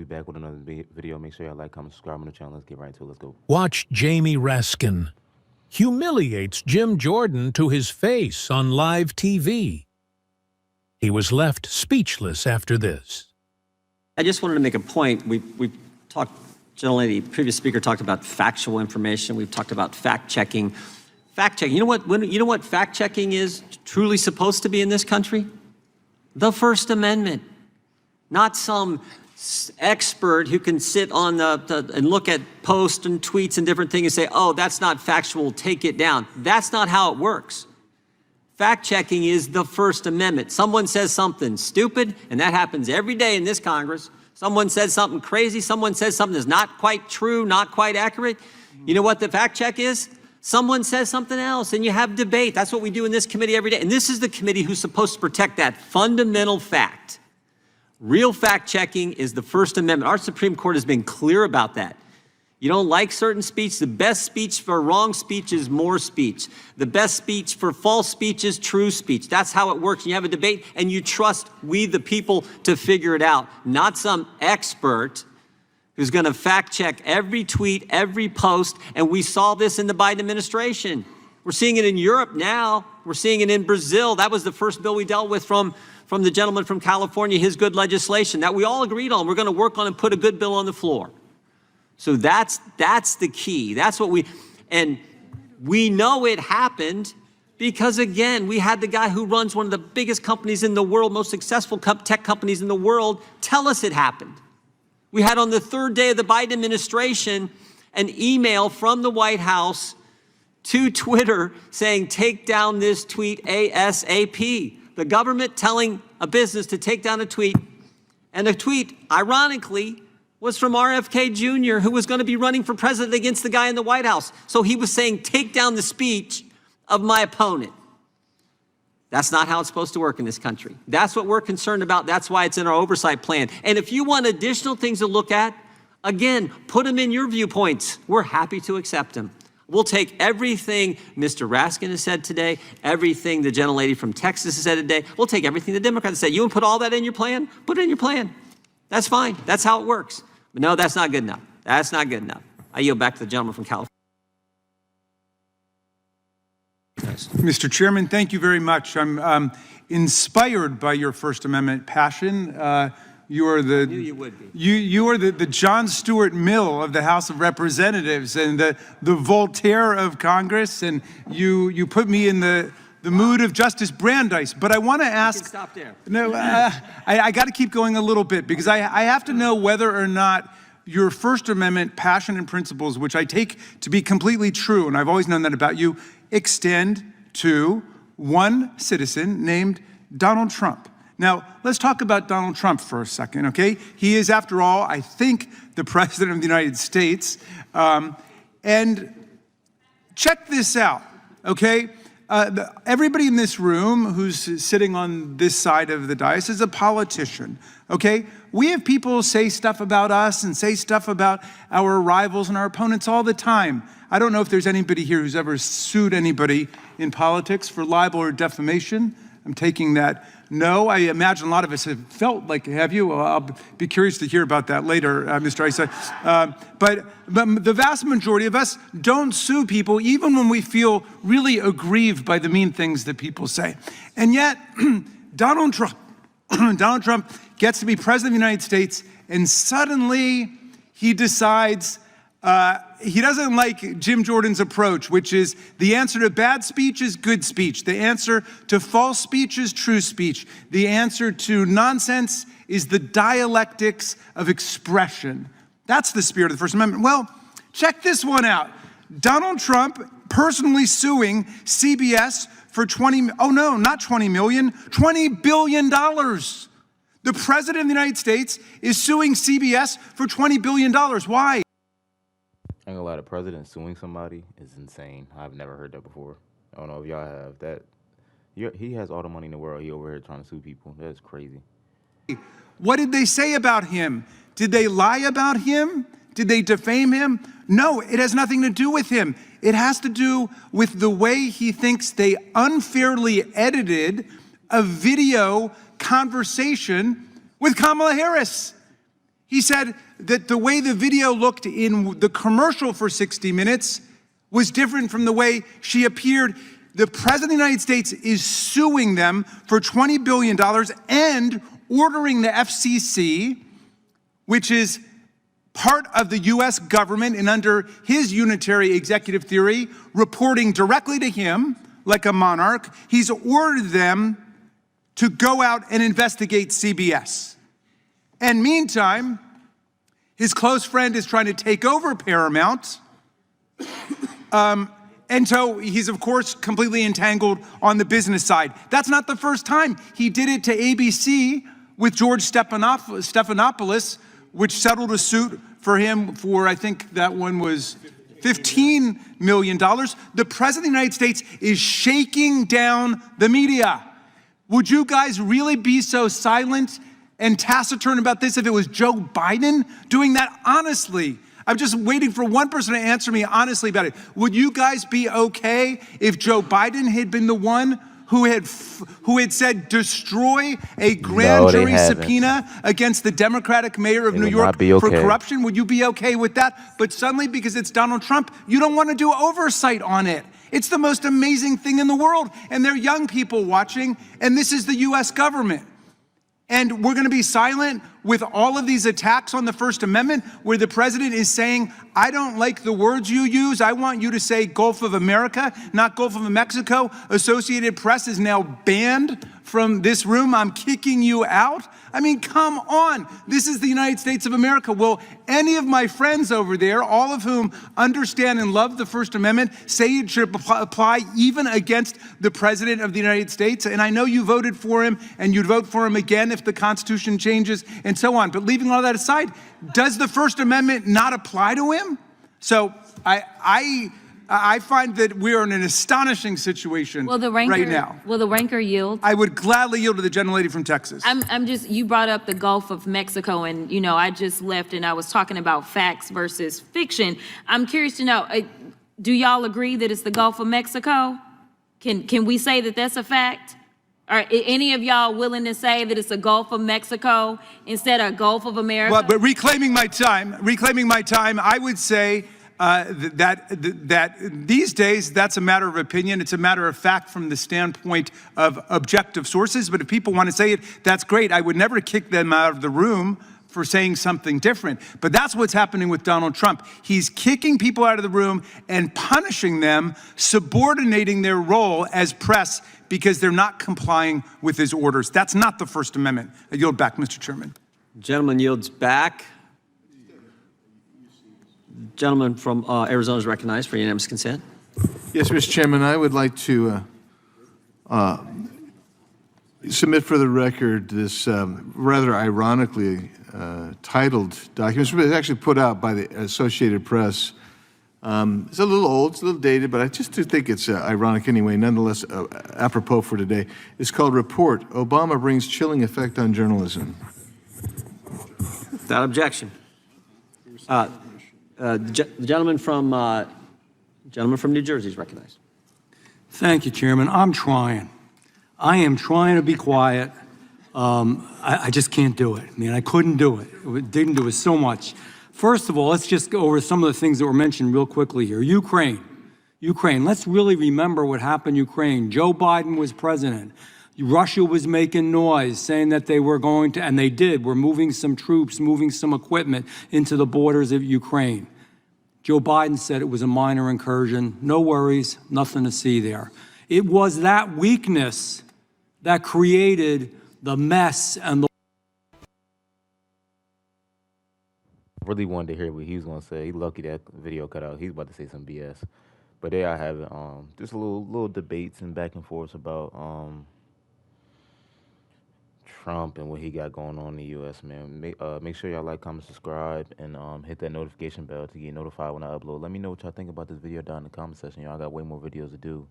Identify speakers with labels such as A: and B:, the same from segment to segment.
A: back with another video. Make sure y'all like, comment, subscribe on the channel. Let's get right into it. Let's go.
B: Watch Jamie Raskin humiliates Jim Jordan to his face on live TV. He was left speechless after this.
C: I just wanted to make a point. We've talked, generally, the previous speaker talked about factual information. We've talked about fact-checking. Fact-checking, you know what fact-checking is truly supposed to be in this country? The First Amendment. Not some expert who can sit on and look at posts and tweets and different things and say, oh, that's not factual, take it down. That's not how it works. Fact-checking is the First Amendment. Someone says something stupid, and that happens every day in this Congress. Someone says something crazy. Someone says something that's not quite true, not quite accurate. You know what the fact-check is? Someone says something else, and you have debate. That's what we do in this committee every day. And this is the committee who's supposed to protect that fundamental fact. Real fact-checking is the First Amendment. Our Supreme Court has been clear about that. You don't like certain speech, the best speech for wrong speech is more speech. The best speech for false speech is true speech. That's how it works. You have a debate, and you trust we, the people, to figure it out, not some expert who's going to fact-check every tweet, every post, and we saw this in the Biden administration. We're seeing it in Europe now. We're seeing it in Brazil. That was the first bill we dealt with from the gentleman from California, his good legislation that we all agreed on. We're going to work on and put a good bill on the floor. So that's the key. That's what and we know it happened because, again, we had the guy who runs one of the biggest companies in the world, most successful tech companies in the world, tell us it happened. We had on the third day of the Biden administration an email from the White House to Twitter saying, take down this tweet ASAP. The government telling a business to take down a tweet, and the tweet, ironically, was from RFK Jr., who was going to be running for president against the guy in the White House. So he was saying, take down the speech of my opponent. That's not how it's supposed to work in this country. That's what we're concerned about. That's why it's in our oversight plan. And if you want additional things to look at, again, put them in your viewpoints. We're happy to accept them. We'll take everything Mr. Raskin has said today, everything the gentlelady from Texas has said today. We'll take everything the Democrats said. You want to put all that in your plan? Put it in your plan. That's fine. That's how it works. But no, that's not good enough. That's not good enough. I yield back to the gentleman from California.
D: Mr. Chairman, thank you very much. I'm inspired by your First Amendment passion. You are the
C: I knew you would be.
D: You are the John Stuart Mill of the House of Representatives and the Voltaire of Congress, and you put me in the mood of Justice Brandeis. But I want to ask.
C: You can stop there.
D: No, I got to keep going a little bit because I have to know whether or not your First Amendment passion and principles, which I take to be completely true, and I've always known that about you, extend to one citizen named Donald Trump. Now, let's talk about Donald Trump for a second, okay? He is, after all, I think, the President of the United States. And check this out, okay? Everybody in this room who's sitting on this side of the dais is a politician, okay? We have people say stuff about us and say stuff about our rivals and our opponents all the time. I don't know if there's anybody here who's ever sued anybody in politics for libel or defamation. I'm taking that no. I imagine a lot of us have felt like, have you? Well, I'll be curious to hear about that later, Mr. Issa. But the vast majority of us don't sue people, even when we feel really aggrieved by the mean things that people say. And yet, Donald Trump gets to be president of the United States, and suddenly he decides he doesn't like Jim Jordan's approach, which is the answer to bad speech is good speech. The answer to false speech is true speech. The answer to nonsense is the dialectics of expression. That's the spirit of the First Amendment. Well, check this one out. Donald Trump personally suing CBS for $20 billion. The President of the United States is suing CBS for $20 billion. Why?
A: I ain't gonna lie, the president suing somebody is insane. I've never heard that before. I don't know if y'all have that. He has all the money in the world. He over here trying to sue people. That's crazy.
D: What did they say about him? Did they lie about him? Did they defame him? No, it has nothing to do with him. It has to do with the way he thinks they unfairly edited a video conversation with Kamala Harris. He said that the way the video looked in the commercial for 60 Minutes was different from the way she appeared. The President of the United States is suing them for $20 billion and ordering the FCC, which is part of the US government and under his unitary executive theory, reporting directly to him like a monarch. He's ordered them to go out and investigate CBS. And meantime, his close friend is trying to take over Paramount. And so he's, of course, completely entangled on the business side. That's not the first time. He did it to ABC with George Stephanopoulos, which settled a suit for him for, I think that one was $15 million. The President of the United States is shaking down the media. Would you guys really be so silent and taciturn about this if it was Joe Biden doing that? Honestly, I'm just waiting for one person to answer me honestly about it. Would you guys be okay if Joe Biden had been the one who had said destroy a grand jury subpoena against the Democratic mayor of New York for corruption? Would you be okay with that? But suddenly, because it's Donald Trump, you don't want to do oversight on it. It's the most amazing thing in the world. And there are young people watching, and this is the US government. And we're going to be silent with all of these attacks on the First Amendment where the president is saying, I don't like the words you use. I want you to say Gulf of America, not Gulf of Mexico. Associated Press is now banned from this room. I'm kicking you out. I mean, come on. This is the United States of America. Will any of my friends over there, all of whom understand and love the First Amendment, say it should apply even against the President of the United States? And I know you voted for him, and you'd vote for him again if the Constitution changes and so on. But leaving all that aside, does the First Amendment not apply to him? So I find that we are in an astonishing situation right now.
E: Will the ranker yield?
D: I would gladly yield to the gentlelady from Texas.
E: You brought up the Gulf of Mexico, and you know, I just left and I was talking about facts versus fiction. I'm curious to know, do y'all agree that it's the Gulf of Mexico? Can we say that that's a fact? Are any of y'all willing to say that it's the Gulf of Mexico instead of Gulf of America?
D: Well, but reclaiming my time, I would say that these days, that's a matter of opinion. It's a matter of fact from the standpoint of objective sources. But if people want to say it, that's great. I would never kick them out of the room for saying something different. But that's what's happening with Donald Trump. He's kicking people out of the room and punishing them, subordinating their role as press because they're not complying with his orders. That's not the First Amendment. I yield back, Mr. Chairman.
C: Gentleman yields back. Gentleman from Arizona is recognized for unanimous consent.
F: Yes, Mr. Chairman, I would like to submit for the record this rather ironically titled document. It's actually put out by the Associated Press. It's a little old, it's a little dated, but I just do think it's ironic anyway, nonetheless apropos for today. It's called Report, Obama Brings Chilling Effect on Journalism.
C: Without objection. The gentleman from New Jersey is recognized.
G: Thank you, Chairman. I'm trying. I am trying to be quiet. I just can't do it. I mean, I couldn't do it. Didn't do it so much. First of all, let's just go over some of the things that were mentioned real quickly here. Ukraine. Let's really remember what happened in Ukraine. Joe Biden was president. Russia was making noise, saying that they were going to, and they did, were moving some troops, moving some equipment into the borders of Ukraine. Joe Biden said it was a minor incursion. No worries, nothing to see there. It was that weakness that created the mess and the
A: Really wanted to hear what he was gonna say. He lucky that video cut out. He's about to say some BS. But there I have it. Just a little debates and back and forth about Trump and what he got going on in the U.S. Man, make sure y'all like, comment, subscribe, and hit that notification bell to get notified when I upload. Let me know what y'all think about this video down in the comment section. Y'all got way more videos to do,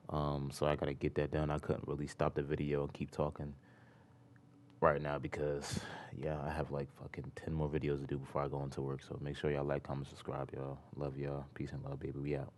A: so I gotta get that done. I couldn't really stop the video and keep talking right now because, yeah, I have like fucking 10 more videos to do before I go into work. So make sure y'all like, comment, subscribe, y'all. Love y'all. Peace and love, baby. We out.